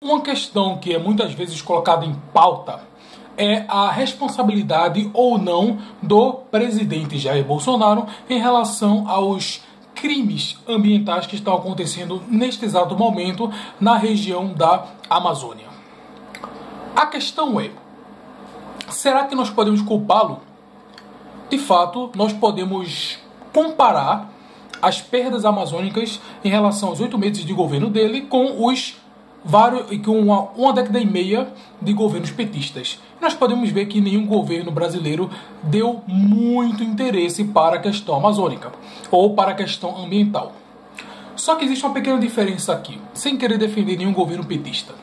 Uma questão que é muitas vezes colocada em pauta é a responsabilidade ou não do presidente Jair Bolsonaro em relação aos crimes ambientais que estão acontecendo neste exato momento na região da Amazônia. A questão é, será que nós podemos culpá-lo? De fato, nós podemos comparar as perdas amazônicas em relação aos 8 meses de governo dele com os com uma década e meia de governos petistas. Nós podemos ver que nenhum governo brasileiro deu muito interesse para a questão amazônica ou para a questão ambiental. Só que existe uma pequena diferença aqui, sem querer defender nenhum governo petista.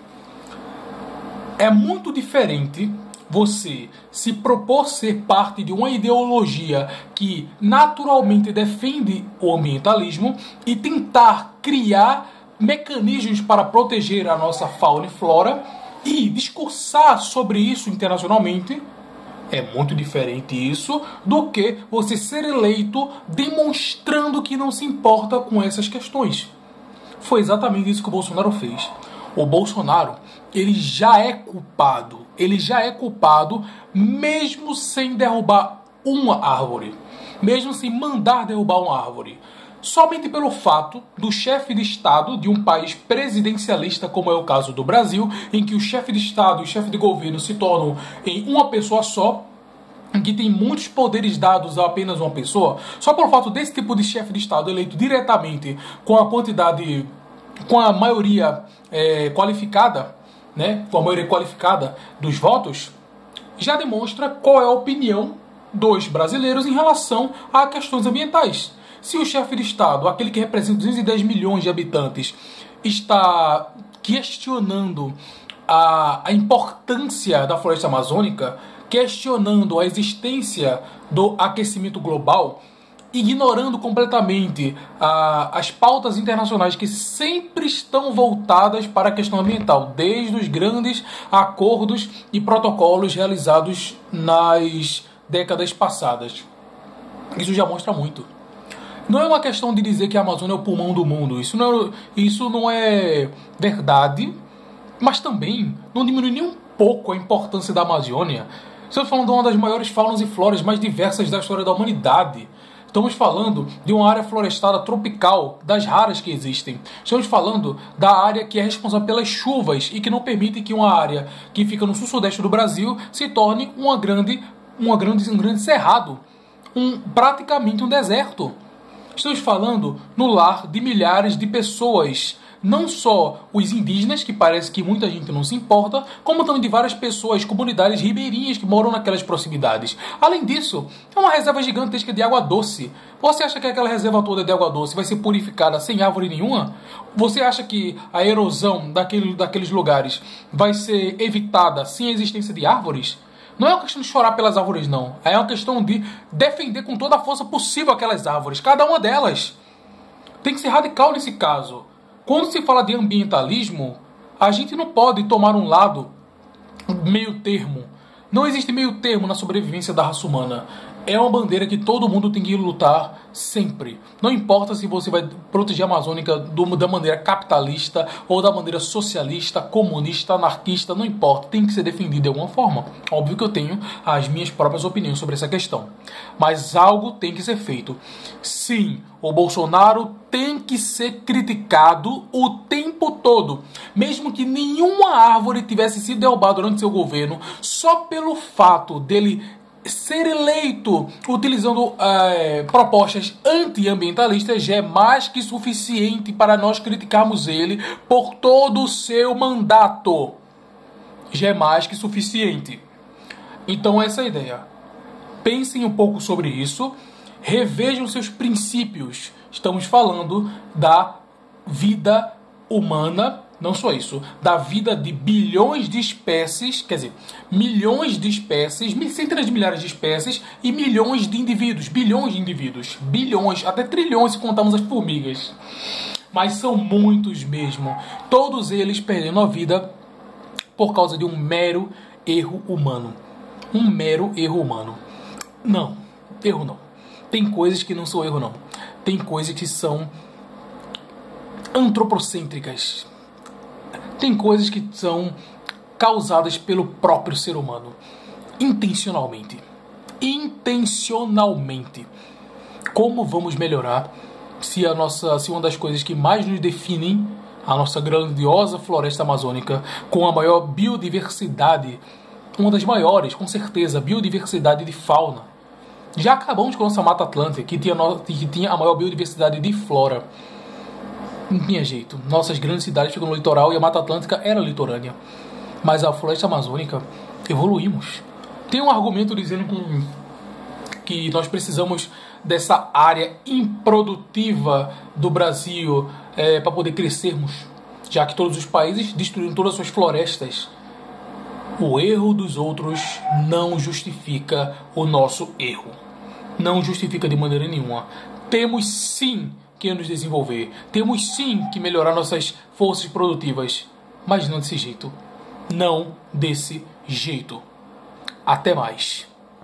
É muito diferente você se propor ser parte de uma ideologia que naturalmente defende o ambientalismo e tentar criar mecanismos para proteger a nossa fauna e flora e discursar sobre isso internacionalmente. É muito diferente isso do que você ser eleito demonstrando que não se importa com essas questões. Foi exatamente isso que o Bolsonaro fez. O Bolsonaro, ele já é culpado. Ele já é culpado mesmo sem derrubar uma árvore. Mesmo sem mandar derrubar uma árvore. Somente pelo fato do chefe de Estado de um país presidencialista, como é o caso do Brasil, em que o chefe de Estado e o chefe de governo se tornam em uma pessoa só, em que tem muitos poderes dados a apenas uma pessoa, só pelo fato desse tipo de chefe de Estado eleito diretamente com a quantidade, com a maioria qualificada, né, com a maioria qualificada dos votos, já demonstra qual é a opinião dos brasileiros em relação a questões ambientais. Se o chefe de Estado, aquele que representa 210 milhões de habitantes, está questionando a importância da floresta amazônica, questionando a existência do aquecimento global, ignorando completamente as pautas internacionais que sempre estão voltadas para a questão ambiental, desde os grandes acordos e protocolos realizados nas décadas passadas. Isso já mostra muito. Não é uma questão de dizer que a Amazônia é o pulmão do mundo. Isso não é verdade, mas também não diminui nem um pouco a importância da Amazônia. Estamos falando de uma das maiores faunas e floras mais diversas da história da humanidade. Estamos falando de uma área florestada tropical, das raras que existem. Estamos falando da área que é responsável pelas chuvas e que não permite que uma área que fica no sul-sudeste do Brasil se torne um grande cerrado, praticamente um deserto. Estamos falando no lar de milhares de pessoas, não só os indígenas, que parece que muita gente não se importa, como também de várias pessoas, comunidades ribeirinhas que moram naquelas proximidades. Além disso, é uma reserva gigantesca de água doce. Você acha que aquela reserva toda de água doce vai ser purificada sem árvore nenhuma? Você acha que a erosão daqueles lugares vai ser evitada sem a existência de árvores? Não é uma questão de chorar pelas árvores, não. É uma questão de defender com toda a força possível aquelas árvores. Cada uma delas. Tem que ser radical nesse caso. Quando se fala de ambientalismo, a gente não pode tomar um lado meio termo. Não existe meio termo na sobrevivência da raça humana. É uma bandeira que todo mundo tem que lutar sempre. Não importa se você vai proteger a Amazônica da maneira capitalista ou da maneira socialista, comunista, anarquista, não importa. Tem que ser defendido de alguma forma. Óbvio que eu tenho as minhas próprias opiniões sobre essa questão. Mas algo tem que ser feito. Sim, o Bolsonaro tem que ser criticado o tempo todo. Mesmo que nenhuma árvore tivesse sido derrubada durante seu governo, só pelo fato dele ser eleito utilizando propostas antiambientalistas já é mais que suficiente para nós criticarmos ele por todo o seu mandato. Já é mais que suficiente. Então essa é a ideia. Pensem um pouco sobre isso. Revejam seus princípios. Estamos falando da vida humana. Não só isso, da vida de bilhões de espécies, quer dizer, milhões de espécies, centenas de milhares de espécies e milhões de indivíduos, bilhões de indivíduos, bilhões, até trilhões se contarmos as formigas. Mas são muitos mesmo, todos eles perdendo a vida por causa de um mero erro humano. Um mero erro humano. Não, erro não. Tem coisas que não são erro não. Tem coisas que são antropocêntricas. Tem coisas que são causadas pelo próprio ser humano, intencionalmente. Intencionalmente. Como vamos melhorar se uma das coisas que mais nos definem, a nossa grandiosa floresta amazônica, com a maior biodiversidade, uma das maiores, com certeza, biodiversidade de fauna. Já acabamos com a nossa Mata Atlântica, que tinha a maior biodiversidade de flora. Não tinha jeito. Nossas grandes cidades ficam no litoral e a Mata Atlântica era litorânea. Mas a floresta amazônica, evoluímos. Tem um argumento dizendo que nós precisamos dessa área improdutiva do Brasil para poder crescermos, já que todos os países destruíram todas as suas florestas. O erro dos outros não justifica o nosso erro. Não justifica de maneira nenhuma. Temos sim que nos desenvolver. Temos sim que melhorar nossas forças produtivas. Mas não desse jeito. Não desse jeito. Até mais.